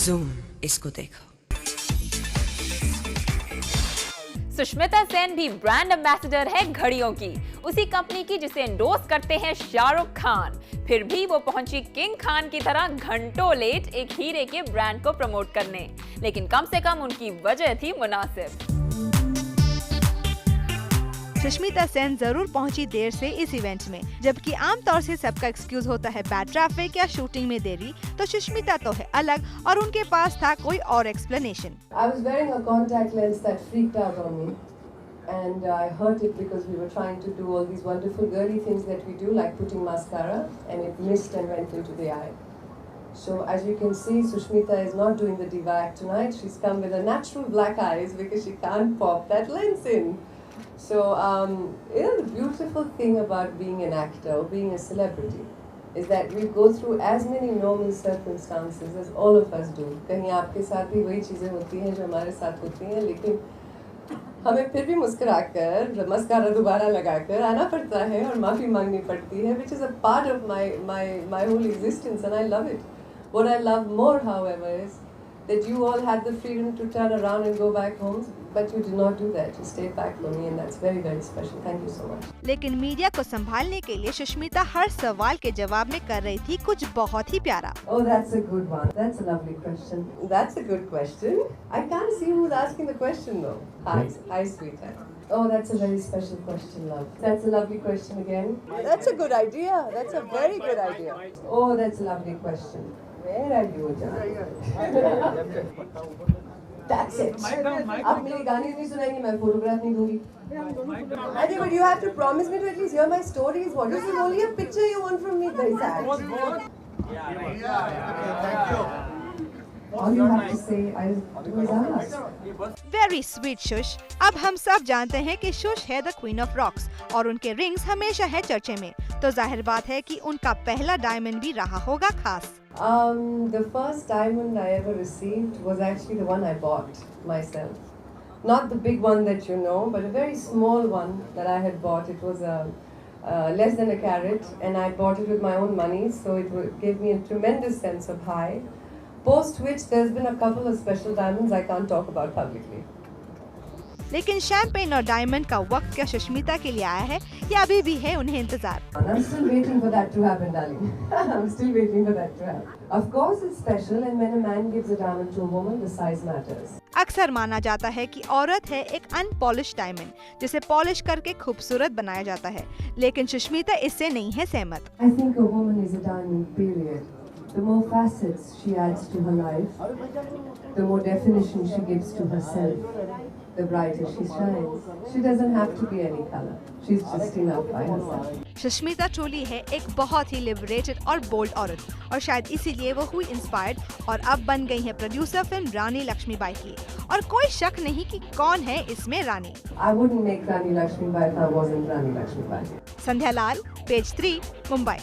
Zoom, इसको देखो। सुष्मिता सेन भी ब्रांड एम्बेसडर है घड़ियों की, उसी कंपनी की जिसे एंडोर्स करते हैं शाहरुख खान। फिर भी वो पहुंची किंग खान की तरह घंटों लेट एक हीरे के ब्रांड को प्रमोट करने, लेकिन कम से कम उनकी वजह थी मुनासिब। सुष्मिता सेन जरूर पहुंची देर से इस इवेंट में, जबकि आमतौर से सबका एक्सक्यूज होता है बैड ट्रैफिक या शूटिंग में देरी, तो सुष्मिता तो है अलग और उनके पास था कोई और explanation. I was wearing a contact lens that freaked out on me, and I hurt it because we were trying to do all these wonderful girly things that we do, like putting mascara, and it missed and went into the eye. So as you can see, Sushmita is not doing the diva act tonight. She's come with a natural black eyes because she can't pop that lens in. So, the beautiful thing about being an actor or being a celebrity is that we go through as many normal circumstances as all of us do. कहीं आपके साथ भी वही चीज़ें होती हैं जो हमारे साथ होती हैं, लेकिन हमें फिर भी मुस्कुराकर मस्कारा दोबारा लगाकर आना पड़ता है और माफ़ी मांगनी पड़ती है, which is a part of my whole existence, and I love it. What I love more, however, is that you all had the freedom to turn around and go back home, but you did not do that. You stayed back for me, and that's very, very special. Thank you so much. लेकिन media को संभालने के लिए सुष्मिता हर सवाल के जवाब में कर रही थी कुछ बहुत ही प्यारा। Oh, that's a good one. That's a lovely question. That's a good question. I can't see who's asking the question though. Hi, sweetheart. Oh, that's a very special question, love. That's a lovely question again. That's a good idea. That's a very good idea. Oh, that's a lovely question. Where are you, John? That's it. आप मेरे गाने नहीं सुनाएंगे, मैं photograph नहीं दूंगी. I think, but you have to promise me to at least hear my stories. What is this? Only a picture you want from me? Very sad. Thank you. All you have to say is ask. Very sweet shush. अब हम सब जानते हैं कि shush है the queen of rocks और उनके rings हमेशा है चर्चे में, तो जाहिर बात है कि उनका पहला डायमंड भी रहा होगा खास। The first diamond I ever received was actually the one I bought myself. Not the big one that you know, but a very small one that I had bought. It was less than a carat, and I bought it with my own money, so it gave me a tremendous sense of high. Post which there's been a couple of special diamonds I can't talk about publicly. लेकिन champagne और diamond का वक्त क्या सुष्मिता के लिए आया है या अभी भी है उन्हें इंतजार? I'm still waiting for that to happen, darling. I'm still waiting for that to happen. Of course it's special, and when a man gives a diamond to a woman, the size matters. अक्सर माना जाता है कि औरत है एक unpolished diamond, जिसे polish करके खूबसूरत बनाया जाता है, लेकिन सुष्मिता इससे नहीं है सहमत। I think a woman is a diamond, period. The more facets she adds to her life, the more definition she gives to herself, the brighter she shines. She doesn't have to be any color. She's just enough by herself. Sushmita truly है एक बहुत ही liberated और bold औरत, और शायद इसीलिए वो हुई इंस्पायर्ड और अब बन गई है प्रोड्यूसर फिल्म रानी लक्ष्मीबाई की। और कोई शक नहीं कि कौन है इसमें रानी। I wouldn't make Rani Lakshmibai if I wasn't Rani Lakshmibai. Sandhya Lal, page 3, Mumbai.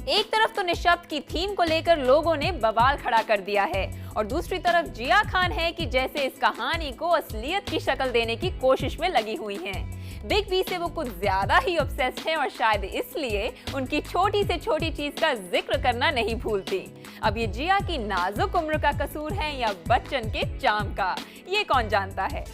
एक तरफ तो निशब्द की थीम को लेकर लोगों ने बवाल खड़ा कर दिया है, और दूसरी तरफ जिया खान है कि जैसे इस कहानी को असलियत की शक्ल देने की कोशिश में लगी हुई हैं। बिग बी से वो कुछ ज्यादा ही ऑब्सेस्ड हैं और शायद इसलिए उनकी छोटी से छोटी चीज का जिक्र करना नहीं भूलती। अब ये जिया की नाजुक उम्र का कसूर है या बच्चन के चाम का, ये कौन जानता है।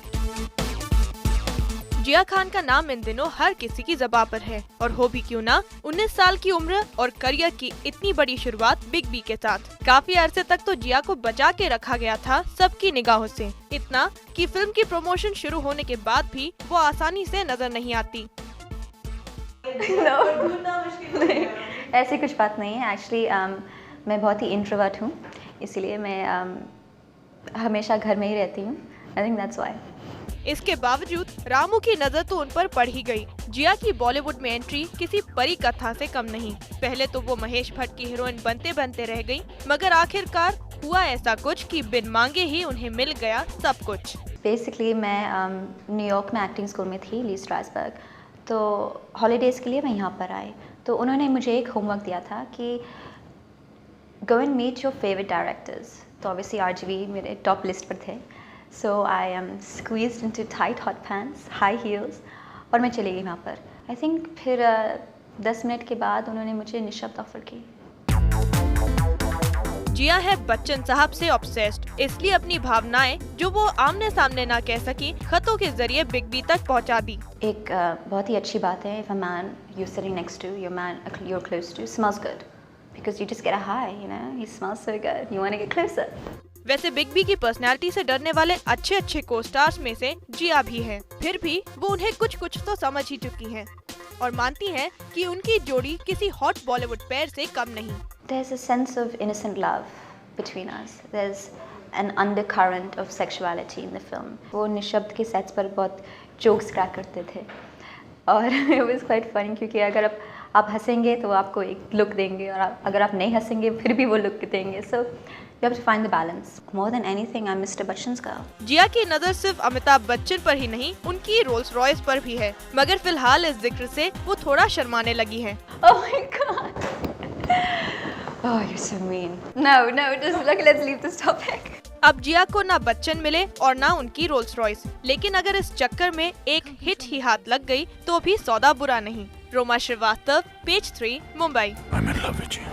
जिया खान का नाम इन दिनों हर किसी की ज़बान पर है, और हो भी क्यों ना, 19 साल की उम्र और करियर की इतनी बड़ी शुरुआत बिग बी के साथ। काफी अरसे तक तो जिया को बचा के रखा गया था सबकी निगाहों से, इतना कि फिल्म की प्रमोशन शुरू होने के बाद भी वो आसानी से नजर नहीं आती। ऐसी कुछ बात नहीं है। एक्चुअली मैं बहुत ही इंट्रोवर्ट हूँ, इसीलिए मैं हमेशा घर में ही रहती हूँ। I think that's why. इसके बावजूद रामू की नजर तो उन पर पड़ ही गई। जिया की बॉलीवुड में एंट्री किसी परी कथा से कम नहीं। पहले तो वो महेश भट्ट की हीरोइन बनते बनते रह गई, मगर आखिरकार हुआ ऐसा कुछ कि बिन मांगे ही उन्हें मिल गया सब कुछ। बेसिकली मैं न्यूयॉर्क में एक्टिंग स्कूल में थी, ली स्ट्रासबर्ग। तो हॉलीडेज़ के लिए मैं यहाँ पर आई, तो उन्होंने मुझे एक होमवर्क दिया था कि go and meet your favourite directors. तो ऑब्वियसली आरजीवी मेरे टॉप लिस्ट पर थे। So I am squeezed into tight hot pants, high heels, और मैं चली गई वहाँ पर। I think फिर 10 मिनट के बाद उन्होंने मुझे निशब्द ऑफर की। जिया है बच्चन साहब से ऑब्सेस्ड, इसलिए अपनी भावनाएं जो वो आमने सामने ना कह सकी, खतों के जरिए बिग बी तक पहुंचा दी। एक बहुत ही अच्छी बात है, if a man you're sitting next to, your man you're close to smells good, because you just get a high, you know, he smells so good, you want to get closer. वैसे big B की personality से डरने वाले अच्छे को stars में से जिया भी है, फिर भी वो उन्हें कुछ तो समझ ही चुकी हैं और मानती हैं कि उनकी जोड़ी किसी हॉट बॉलीवुड पेयर से कम नहीं। There's a sense of innocent love between us. There's an undercurrent of sexuality in the film. वो निशब्द के सेट्स पर बहुत जोक्स क्रैक करते थे और it was quite funny क्योंकि अगर आप हंसेंगे तो आपको एक लुक देंगे और अगर आप नहीं हंसेंगे फिर भी वो लुक देंगे। So you have to find the balance. More than anything, I'm Mr. Bachchan's girl. जिया की नजर सिर्फ अमिताभ बच्चन पर ही नहीं, उनकी रोल्स रॉयस पर भी है, मगर फिलहाल इस जिक्र से वो थोड़ा शर्माने लगी हैं। Oh my God! Oh, you're so mean. No, just look. Let's leave this topic. अब जिया को ना बच्चन मिले और ना उनकी रोल्स रॉयस, लेकिन अगर इस चक्कर में एक हिट ही हाथ लग गई तो भी सौदा बुरा नहीं। Roma Srivastava, page 3, Mumbai. I'm in love with you.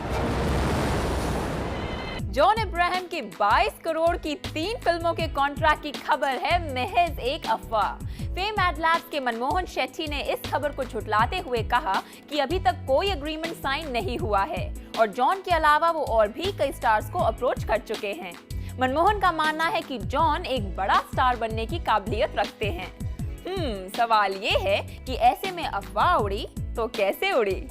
John Abraham के 22 करोड़ की 3 फिल्मों के कॉन्ट्रैक्ट की खबर है महज एक अफवाह। फेम एडलैब्स के मनमोहन शेट्टी ने इस खबर को झुठलाते हुए कहा कि अभी तक कोई एग्रीमेंट साइन नहीं हुआ है और जॉन के अलावा वो और भी कई स्टार्स को अप्रोच कर चुके हैं। मनमोहन का मानना है कि जॉन एक बड़ा स्टार बनने की काबिलियत रखते हैं। सवाल ये है कि ऐसे में अफवाह उड़ी तो कैसे उड़ी?